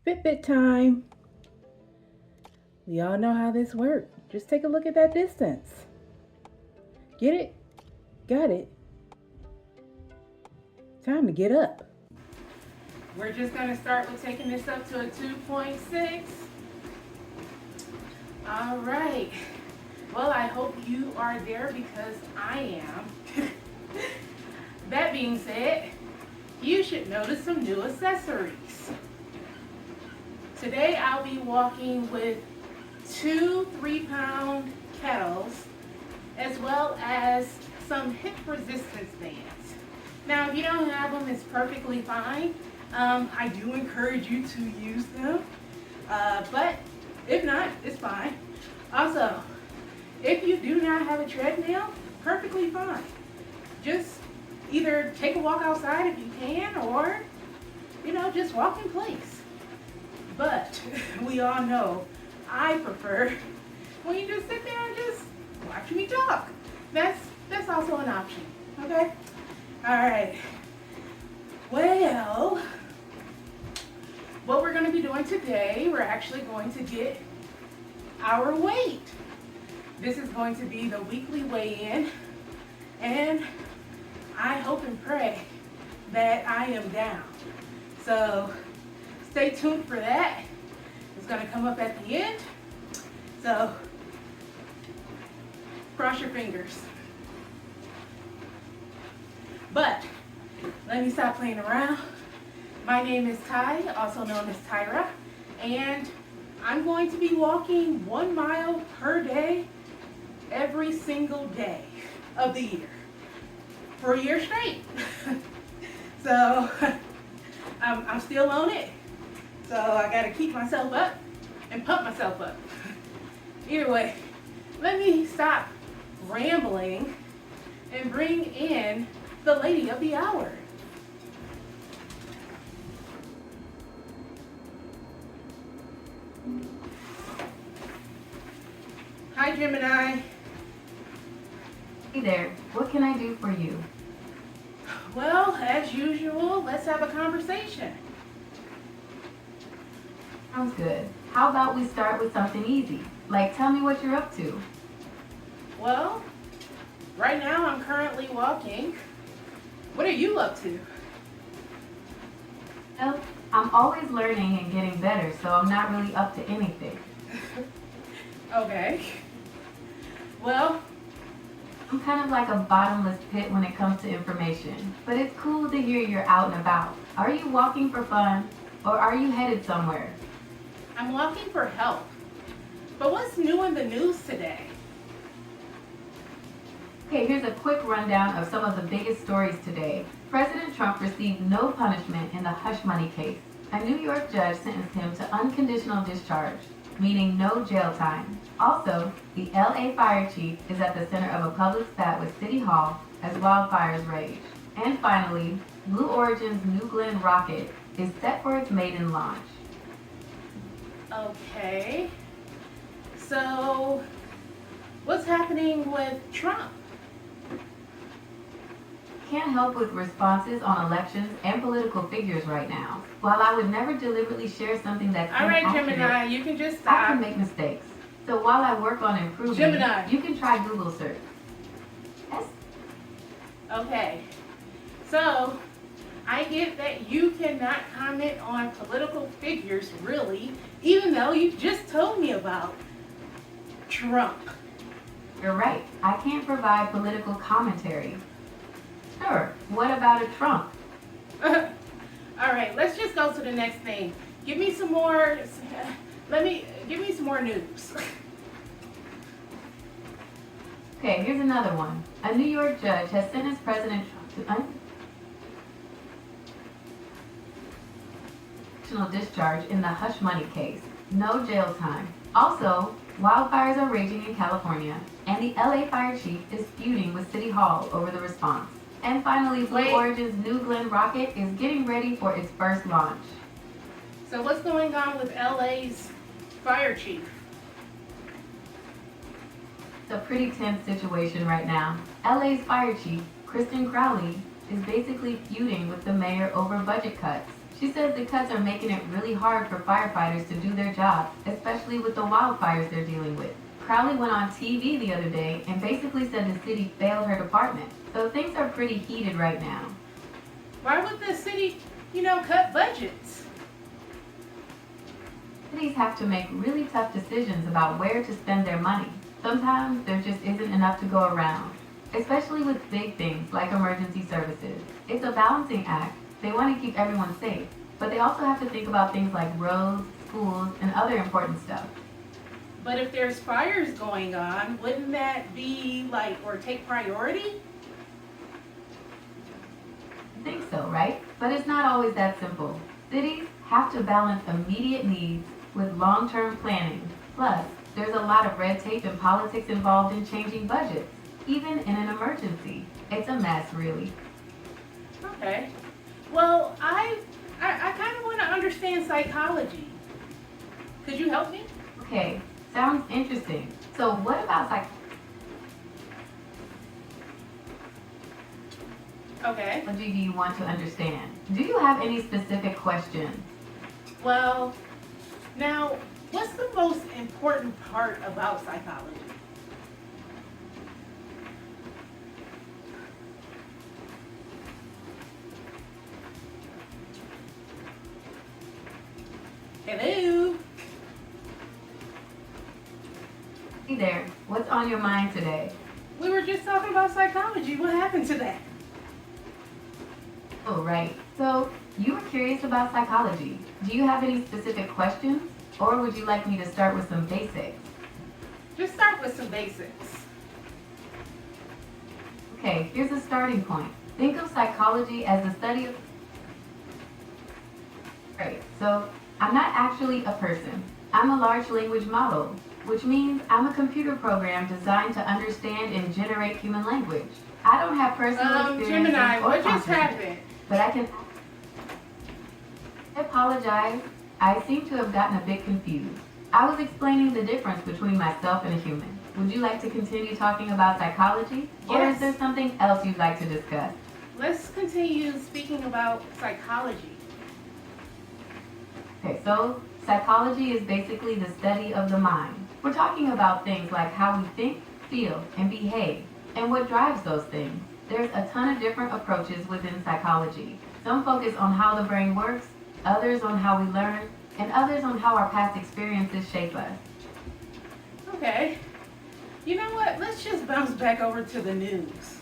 Fitbit time. We all know how this works. Just take a look at that distance. Get it? Got it. Time to get up. We're just going to start with taking this up to a 2.6. All right. Well, I hope you are there because I am. That being said, you should notice some new accessories. Today I'll be walking with two 3-pound kettles as well as some hip resistance bands. Now, if you don't have them, it's perfectly fine. I do encourage you to use them, but if not, it's fine. Also, if you do not have a treadmill, perfectly fine. Just either take a walk outside if you can, or, just walk in place. But we all know I prefer when you just sit there and just watch me talk. That's also an option, okay? All right. Well, what we're going to be doing today, we're actually going to get our weight. This is going to be the weekly weigh-in, and I hope and pray that I am down. So stay tuned for that. It's going to come up at the end. So cross your fingers. But let me stop playing around. My name is Ty, also known as Tyra, and I'm going to be walking 1 mile per day every single day of the year for a year straight. So I'm still on it. So I got to keep myself up and pump myself up. Either way, let me stop rambling and bring in the lady of the hour. Hi, Gemini. Hey there, what can I do for you? Well, as usual, let's have a conversation. Sounds good. How about we start with something easy? Like, tell me what you're up to. Well, right now I'm currently walking. What are you up to? Well, I'm always learning and getting better, so I'm not really up to anything. Okay. Well, I'm kind of like a bottomless pit when it comes to information, but it's cool to hear you're out and about. Are you walking for fun, or are you headed somewhere? I'm walking for health. But what's new in the news today? Okay, here's a quick rundown of some of the biggest stories today. President Trump received no punishment in the hush money case. A New York judge sentenced him to unconditional discharge, meaning no jail time. Also, the LA fire chief is at the center of a public spat with City Hall as wildfires rage. And finally, Blue Origin's New Glenn rocket is set for its maiden launch. Okay. So, what's happening with Trump? Can't help with responses on elections and political figures right now. While I would never deliberately share something that's All right, inaccurate, Gemini, you can just I stop. can make mistakes. So while I work on improving, Gemini. you can try Google search. Yes. Okay. So, I get that you cannot comment on political figures, really, even though you just told me about Trump. You're right. I can't provide political commentary. Sure. What about a Trump? All right, let's just go to the next thing. Give me some more. Give me some more news. Okay, here's another one. A New York judge has sentenced President Trump to unconditional discharge in the hush money case. No jail time. Also, wildfires are raging in California, and the LA fire chief is feuding with City Hall over the response. And finally, Blue Origin's New Glenn rocket is getting ready for its first launch. So what's going on with LA's fire chief? It's a pretty tense situation right now. LA's fire chief, Kristen Crowley, is basically feuding with the mayor over budget cuts. She says the cuts are making it really hard for firefighters to do their job, especially with the wildfires they're dealing with. Crowley went on TV the other day and basically said the city failed her department. So things are pretty heated right now. Why would the city, cut budgets? Cities have to make really tough decisions about where to spend their money. Sometimes there just isn't enough to go around, especially with big things like emergency services. It's a balancing act. They want to keep everyone safe, but they also have to think about things like roads, schools, and other important stuff. But if there's fires going on, wouldn't that be or take priority? I think so, right? But it's not always that simple. Cities have to balance immediate needs with long-term planning. Plus, there's a lot of red tape and politics involved in changing budgets, even in an emergency. It's a mess, really. Okay. Well, I kind of want to understand psychology. Could you help me? Okay, sounds interesting. So what about Okay. psychology do you want to understand? Do you have any specific questions? Well, now, what's the most important part about psychology? Hello? Hey there, what's on your mind today? We were just talking about psychology. What happened to that? Oh, right. So, you were curious about psychology. Do you have any specific questions? Or would you like me to start with some basics? Just start with some basics. Okay, here's a starting point. Think of psychology as the study of... Right, so I'm not actually a person. I'm a large language model, which means I'm a computer program designed to understand and generate human language. I don't have personal experiences Gemini, or what just consciousness, happened? but I can... I apologize. I seem to have gotten a bit confused. I was explaining the difference between myself and a human. Would you like to continue talking about psychology? Or Yes. is there something else you'd like to discuss? Let's continue speaking about psychology. Okay, so psychology is basically the study of the mind. We're talking about things like how we think, feel, and behave, and what drives those things. There's a ton of different approaches within psychology. Some focus on how the brain works, others on how we learn, and others on how our past experiences shape us. Okay. You know what? Let's just bounce back over to the news.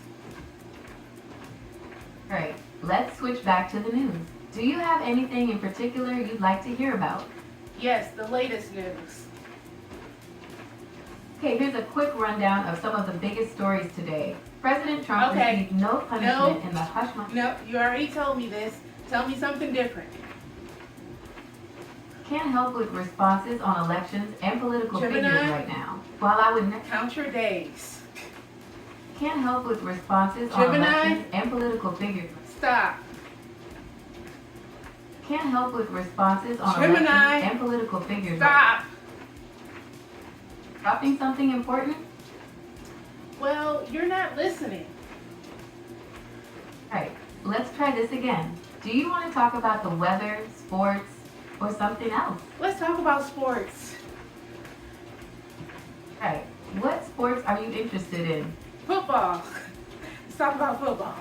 Right, let's switch back to the news. Do you have anything in particular you'd like to hear about? Yes, the latest news. Okay, here's a quick rundown of some of the biggest stories today. President Trump Okay. received no punishment in the hush money. No, you already told me this. Tell me something different. Can't help with responses on elections and political Gemini? figures right now. While I would Count your days. can't help with responses on Gemini? elections and political figures. Stop. Can't help with responses on Gemini? elections and political figures. Stop. Dropping something important? Well, you're not listening. Right, let's try this again. Do you want to talk about the weather, sports, or something else? Let's talk about sports. Right, what sports are you interested in? Football. Let's talk about football.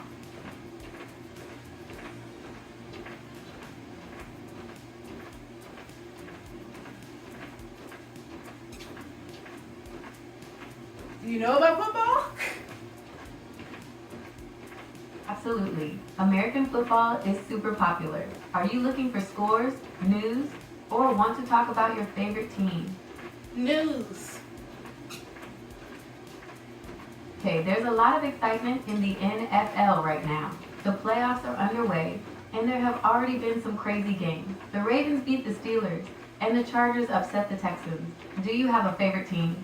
Do you know about football? Absolutely. American football is super popular. Are you looking for scores, news, or want to talk about your favorite team? News. Okay, there's a lot of excitement in the NFL right now. The playoffs are underway, and there have already been some crazy games. The Ravens beat the Steelers, and the Chargers upset the Texans. Do you have a favorite team?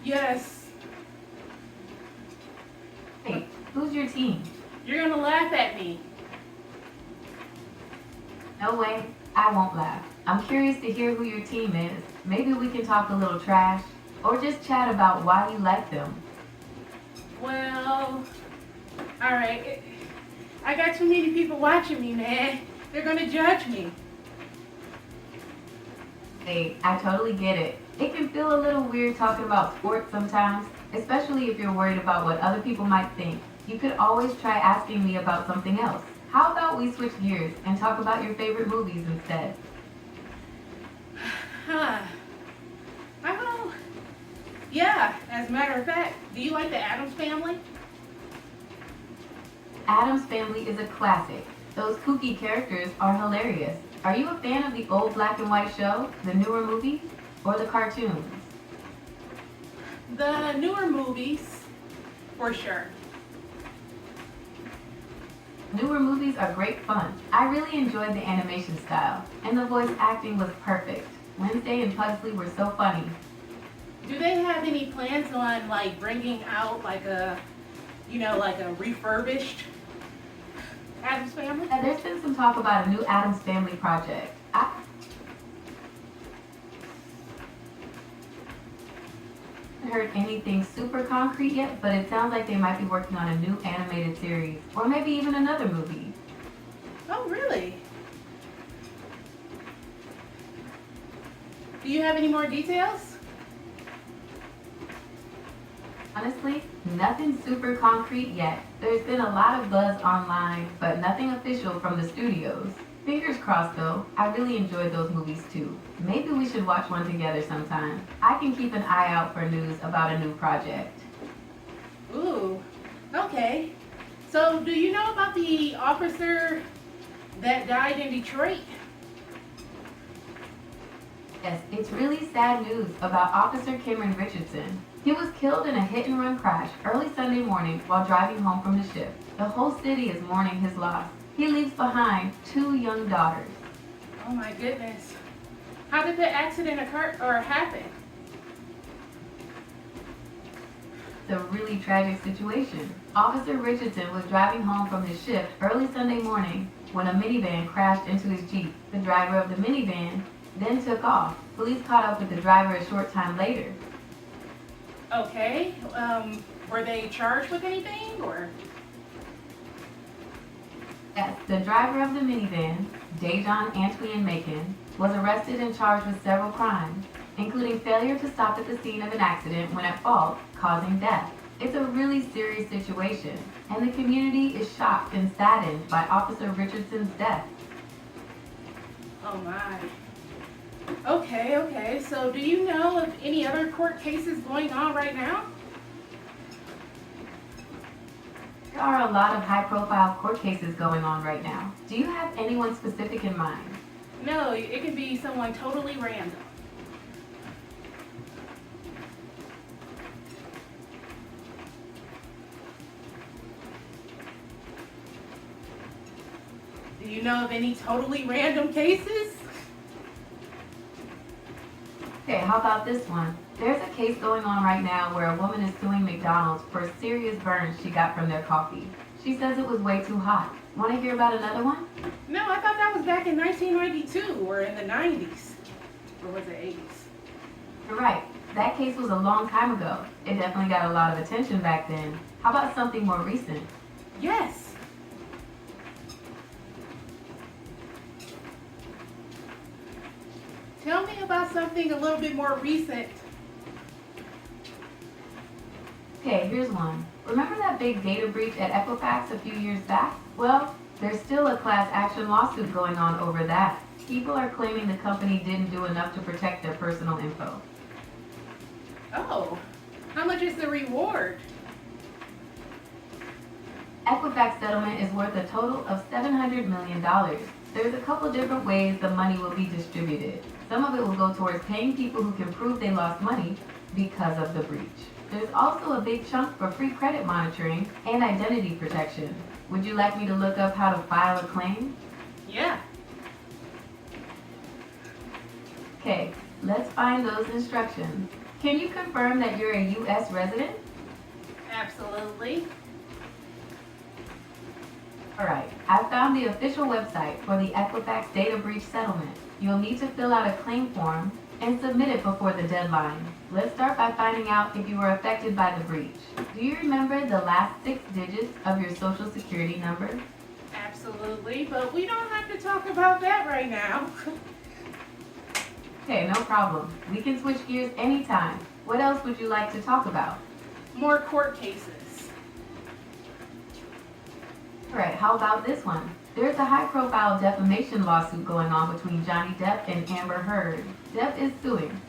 Yes. Hey, who's your team? You're gonna laugh at me. No way, I won't laugh. I'm curious to hear who your team is. Maybe we can talk a little trash, or just chat about why you like them. Well, alright. I got too many people watching me, man. They're gonna judge me. Hey, I totally get it. It can feel a little weird talking about sports sometimes, especially if you're worried about what other people might think. You could always try asking me about something else. How about we switch gears and talk about your favorite movies instead? Huh. Oh, yeah, as a matter of fact, do you like the Addams Family? Addams Family is a classic. Those kooky characters are hilarious. Are you a fan of the old black and white show, the newer movies, or the cartoons? The newer movies, for sure. Newer movies are great fun. I really enjoyed the animation style, and the voice acting was perfect. Wednesday and Pugsley were so funny. Do they have any plans on like bringing out like a, like a refurbished Addams Family? Yeah, there's been some talk about a new Addams Family project. I haven't heard anything super concrete yet, but it sounds like they might be working on a new animated series, or maybe even another movie. Oh, really? Do you have any more details? Honestly, nothing super concrete yet. There's been a lot of buzz online, but nothing official from the studios. Fingers crossed though, I really enjoyed those movies too. Maybe we should watch one together sometime. I can keep an eye out for news about a new project. Ooh, okay. So, do you know about the officer that died in Detroit? Yes, it's really sad news about Officer Cameron Richardson. He was killed in a hit-and-run crash early Sunday morning while driving home from the shift. The whole city is mourning his loss. He leaves behind 2 young daughters. Oh my goodness. How did the accident occur or happen? It's a really tragic situation. Officer Richardson was driving home from his shift early Sunday morning when a minivan crashed into his Jeep. The driver of the minivan then took off. Police caught up with the driver a short time later. Okay, were they charged with anything or? Yes, the driver of the minivan, Dejon Antoine Macon, was arrested and charged with several crimes, including failure to stop at the scene of an accident when at fault, causing death. It's a really serious situation, and the community is shocked and saddened by Officer Richardson's death. Oh my. Okay. So do you know of any other court cases going on right now? There are a lot of high-profile court cases going on right now. Do you have anyone specific in mind? No, it could be someone totally random. Do you know of any totally random cases? Okay, how about this one? There's a case going on right now where a woman is suing McDonald's for serious burns she got from their coffee. She says it was way too hot. Want to hear about another one? No, I thought that was back in 1992 or in the 90s. Or was it 80s? You're right. That case was a long time ago. It definitely got a lot of attention back then. How about something more recent? Yes. Tell me about something a little bit more recent. Okay, here's one. Remember that big data breach at Equifax a few years back? Well, there's still a class action lawsuit going on over that. People are claiming the company didn't do enough to protect their personal info. Oh, how much is the reward? Equifax settlement is worth a total of $700 million. There's a couple different ways the money will be distributed. Some of it will go towards paying people who can prove they lost money because of the breach. There's also a big chunk for free credit monitoring and identity protection. Would you like me to look up how to file a claim? Yeah. Okay, let's find those instructions. Can you confirm that you're a U.S. resident? Absolutely. Alright, I found the official website for the Equifax data breach settlement. You'll need to fill out a claim form and submit it before the deadline. Let's start by finding out if you were affected by the breach. Do you remember the last 6 digits of your social security number? Absolutely, but we don't have to talk about that right now. Okay, no problem. We can switch gears anytime. What else would you like to talk about? More court cases. Alright, how about this one? There's a high-profile defamation lawsuit going on between Johnny Depp and Amber Heard. Depp is suing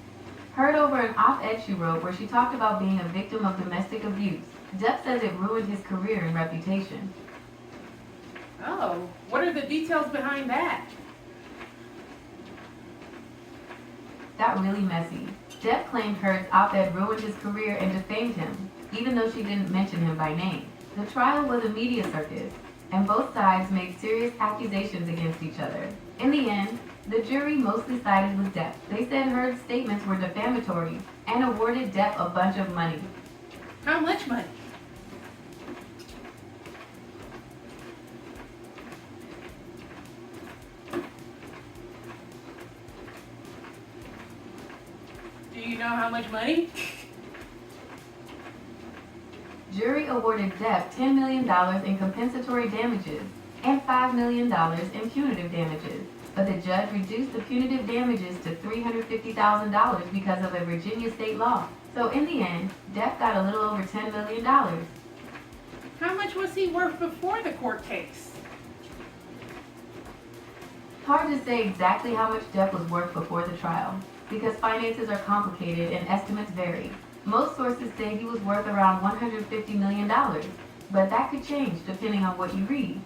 Heard over an op-ed she wrote where she talked about being a victim of domestic abuse. Depp says it ruined his career and reputation. Oh, what are the details behind that? Got really messy. Depp claimed Heard's op-ed ruined his career and defamed him, even though she didn't mention him by name. The trial was a media circus, and both sides made serious accusations against each other. In the end, the jury mostly sided with Depp. They said Heard's statements were defamatory and awarded Depp a bunch of money. How much money? Do you know how much money? Jury awarded Depp $10 million in compensatory damages and $5 million in punitive damages. But the judge reduced the punitive damages to $350,000 because of a Virginia state law. So in the end, Depp got a little over $10 million. How much was he worth before the court case? Hard to say exactly how much Depp was worth before the trial, because finances are complicated and estimates vary. Most sources say he was worth around $150 million, but that could change depending on what you read.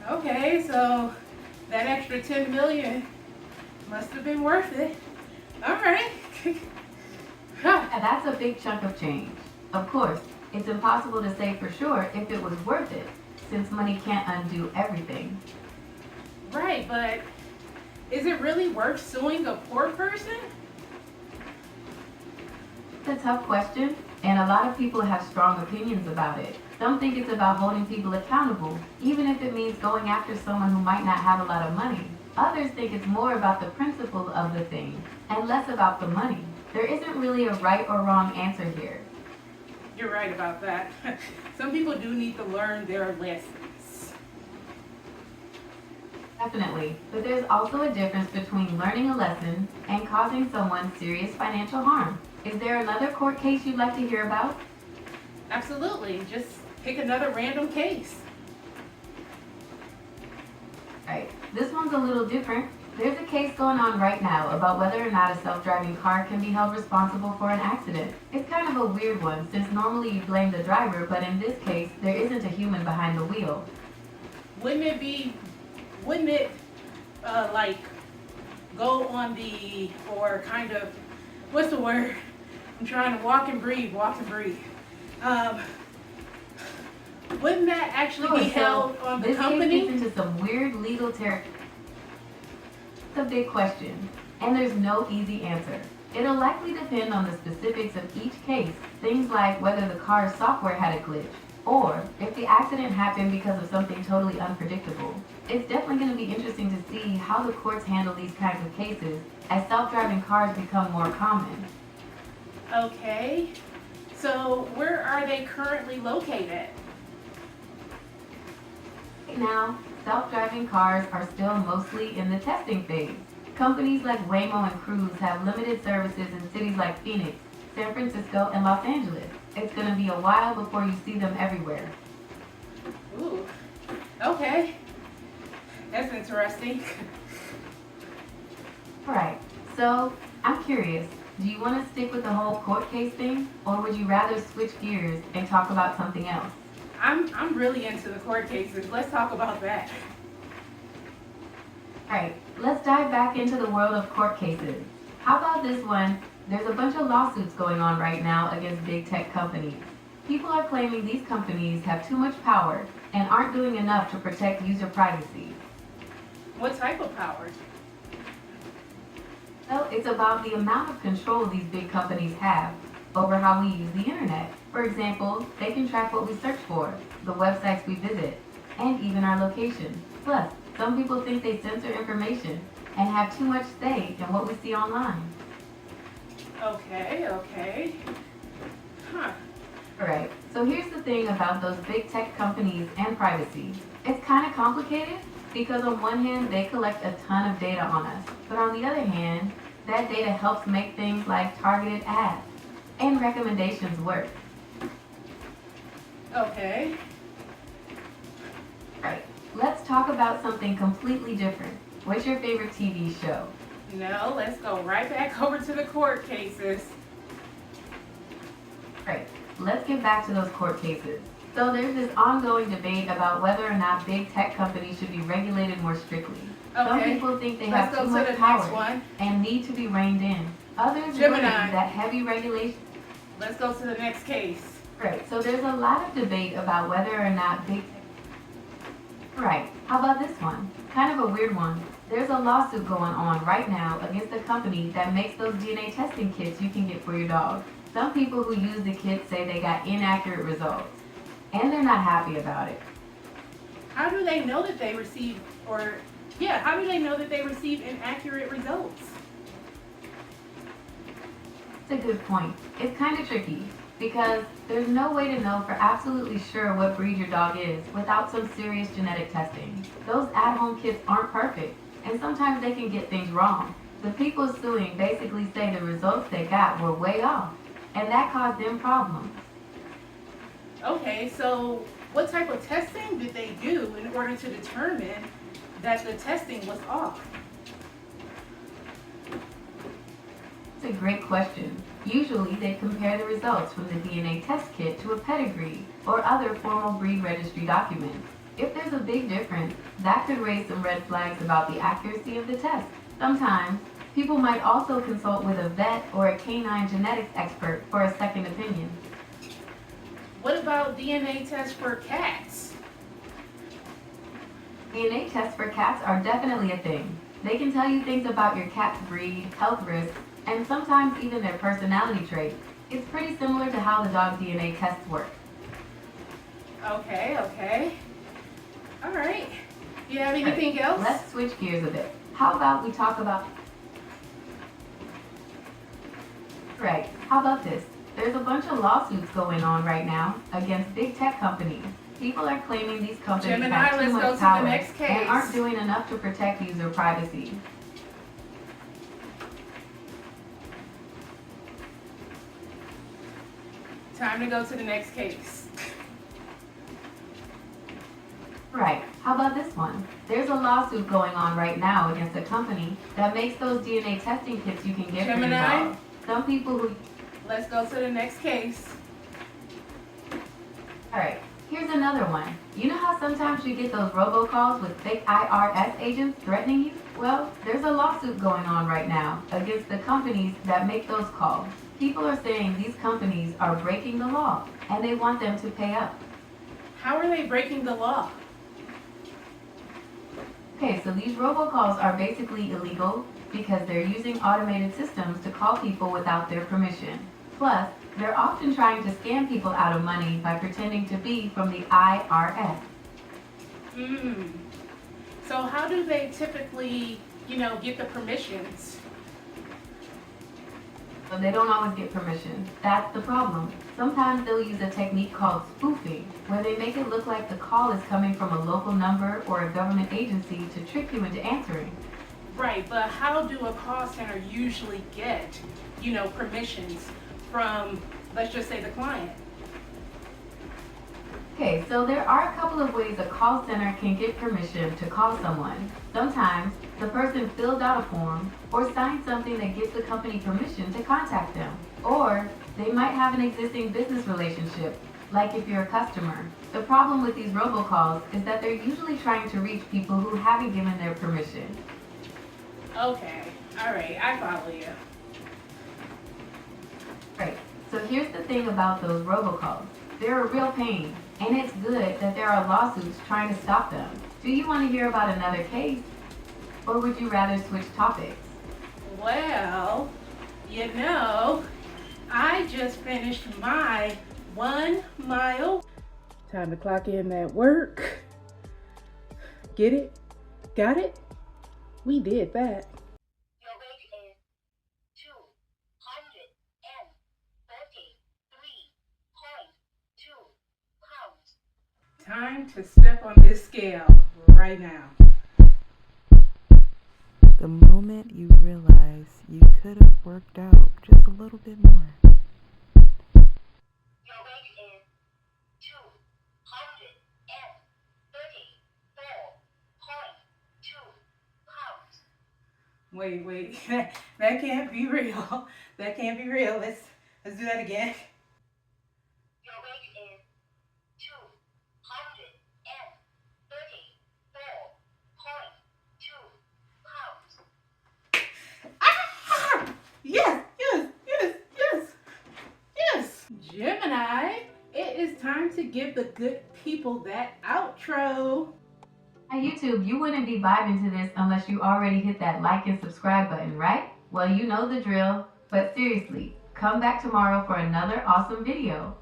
Okay, so that extra $10 million must have been worth it. All right. And that's a big chunk of change. Of course, it's impossible to say for sure if it was worth it, since money can't undo everything. Right, but is it really worth suing a poor person? It's a tough question, and a lot of people have strong opinions about it. Some think it's about holding people accountable, even if it means going after someone who might not have a lot of money. Others think it's more about the principle of the thing, and less about the money. There isn't really a right or wrong answer here. You're right about that. Some people do need to learn their lessons. Definitely, but there's also a difference between learning a lesson and causing someone serious financial harm. Is there another court case you'd like to hear about? Absolutely. Just pick another random case. Alright, this one's a little different. There's a case going on right now about whether or not a self-driving car can be held responsible for an accident. It's kind of a weird one, since normally you blame the driver, but in this case, there isn't a human behind the wheel. Wouldn't it like go on the, or kind of, what's the word? I'm trying to walk and breathe. Wouldn't that actually be held on the company? This gets into some weird legal territory. It's a big question, and there's no easy answer. It'll likely depend on the specifics of each case, things like whether the car's software had a glitch, or if the accident happened because of something totally unpredictable. It's definitely going to be interesting to see how the courts handle these kinds of cases as self-driving cars become more common. Okay, so where are they currently located? Right now, self-driving cars are still mostly in the testing phase. Companies like Waymo and Cruise have limited services in cities like Phoenix, San Francisco, and Los Angeles. It's going to be a while before you see them everywhere. Ooh, okay. That's interesting. Alright, so I'm curious, do you want to stick with the whole court case thing, or would you rather switch gears and talk about something else? I'm really into the court cases. Let's talk about that. Alright, let's dive back into the world of court cases. How about this one? There's a bunch of lawsuits going on right now against big tech companies. People are claiming these companies have too much power and aren't doing enough to protect user privacy. What type of power? Well, it's about the amount of control these big companies have over how we use the internet. For example, they can track what we search for, the websites we visit, and even our location. Plus, some people think they censor information and have too much say in what we see online. Okay. Huh. Alright, So here's the thing about those big tech companies and privacy. It's kind of complicated because on one hand, they collect a ton of data on us. But on the other hand, that data helps make things like targeted ads and recommendations work. Okay. Right. Let's talk about something completely different. What's your favorite TV show? No, let's go right back over to the court cases. Right. Let's get back to those court cases. So there's this ongoing debate about whether or not big tech companies should be regulated more strictly. Some Okay. people think they Let's have go too to much the next power one. and need to be reined in. Others Gemini. believe that heavy regulation. Let's go to the next case. Right. So there's a lot of debate about whether or not big tech. Right. How about this one? Kind of a weird one. There's a lawsuit going on right now against the company that makes those DNA testing kits you can get for your dog. Some people who use the kits say they got inaccurate results, and they're not happy about it. How do they know that they receive, how do they know that they receive inaccurate results? It's a good point. It's kind of tricky because there's no way to know for absolutely sure what breed your dog is without some serious genetic testing. Those at-home kits aren't perfect, and sometimes they can get things wrong. The people suing basically say the results they got were way off, and that caused them problems. Okay, so what type of testing did they do in order to determine that the testing was off? It's a great question. Usually they compare the results from the DNA test kit to a pedigree or other formal breed registry documents. If there's a big difference, that could raise some red flags about the accuracy of the test. Sometimes, people might also consult with a vet or a canine genetics expert for a second opinion. What about DNA tests for cats? DNA tests for cats are definitely a thing. They can tell you things about your cat's breed, health risks, and sometimes even their personality traits. It's pretty similar to how the dog DNA tests work. Okay. All right. Do you have anything else? Let's switch gears a bit. How about we talk about... Right, how about this? There's a bunch of lawsuits going on right now against big tech companies. People are claiming these companies Gemini, have too let's go much to power the next case. and aren't doing enough to protect user privacy. Time to go to the next case. Right, how about this one? There's a lawsuit going on right now against a company that makes those DNA testing kits you can get for your Gemini? dog. Some people who... Let's go to the next case. Alright, here's another one. You know how sometimes you get those robocalls with fake IRS agents threatening you? Well, there's a lawsuit going on right now against the companies that make those calls. People are saying these companies are breaking the law, and they want them to pay up. How are they breaking the law? Okay, so these robocalls are basically illegal because they're using automated systems to call people without their permission. Plus, they're often trying to scam people out of money by pretending to be from the IRS. So how do they typically, get the permissions? So they don't always get permission. That's the problem. Sometimes they'll use a technique called spoofing, where they make it look like the call is coming from a local number or a government agency to trick you into answering. Right, but how do a call center usually get, permissions from, let's just say, the client? Okay, so there are a couple of ways a call center can get permission to call someone. Sometimes the person fills out a form or signs something that gives the company permission to contact them. Or they might have an existing business relationship, like if you're a customer. The problem with these robocalls is that they're usually trying to reach people who haven't given their permission. Okay, all right, I follow you. Right, so here's the thing about those robocalls. They're a real pain, and it's good that there are lawsuits trying to stop them. Do you want to hear about another case? Or would you rather switch topics? Well, I just finished my 1 mile. Time to clock in at work. Get it? Got it? We did that. Your weight is 233.2 time to step on this scale right now. The moment you realize you could have worked out just a little bit more. Your weight is 234.2 pounds. Wait, that can't be real. That can't be real. Let's do that again. Your weight is 234.2 pounds. Ah! Yes. Gemini, it is time to give the good people that outro. Hey YouTube, you wouldn't be vibing to this unless you already hit that like and subscribe button, right? Well, you know the drill. But seriously, come back tomorrow for another awesome video.